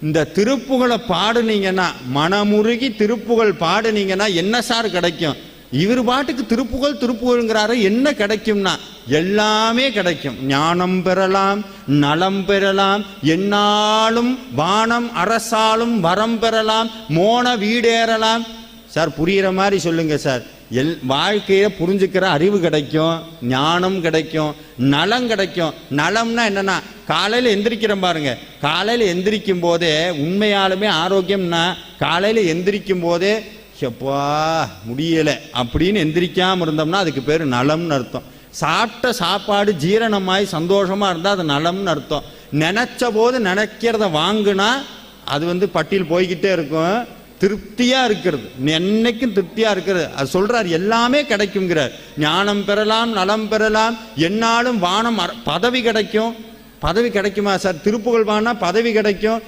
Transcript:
இந்த திருப்புகழை பாடுனீங்கன்னா, மனமுருகி திருப்புகழ் பாடுனீங்கன்னா என்ன சார் கிடைக்கும்? இவர் பாட்டுக்கு திருப்புகழ் திருப்புகழ்ங்கிறாரு, என்ன கிடைக்கும்னா எல்லாமே கிடைக்கும். ஞானம் பெறலாம், நலம் பெறலாம், என்னாலும் வானம் அரசாலும் வரம் பெறலாம், மோன வீடேறலாம். சார் புரிகிற மாதிரி சொல்லுங்க சார். வாழ்க்கையை புரிஞ்சுக்கிற அறிவு கிடைக்கும், ஞானம் கிடைக்கும், நலம் கிடைக்கும். நலம்னா என்னன்னா, காலையில் எந்திரிக்கிறோம் பாருங்க, காலையில் எந்திரிக்கும் போதே உண்மையாலுமே ஆரோக்கியம்னா காலையில் எந்திரிக்கும் போதே எப்பா முடியலை அப்படின்னு எந்திரிக்காமல் இருந்தோம்னா அதுக்கு பேர் நலம்னு அர்த்தம். சாப்பிட்ட சாப்பாடு ஜீரணமாய் சந்தோஷமாக இருந்தால் அது நலம்னு அர்த்தம். நினச்ச போது நினைக்கிறத வாங்கினா அது பட்டியல் போய்கிட்டே இருக்கும். திருப்தியாக இருக்கிறது, என்னைக்கும் திருப்தியாக இருக்கிறது. அது சொல்கிறார், எல்லாமே கிடைக்குங்கிறார். ஞானம் பெறலாம், நலம் பெறலாம், என்னாலும் வானம் பதவி கிடைக்கும். பதவி கிடைக்குமா சார்? திருப்புகழ் வாங்கினா பதவி கிடைக்கும்.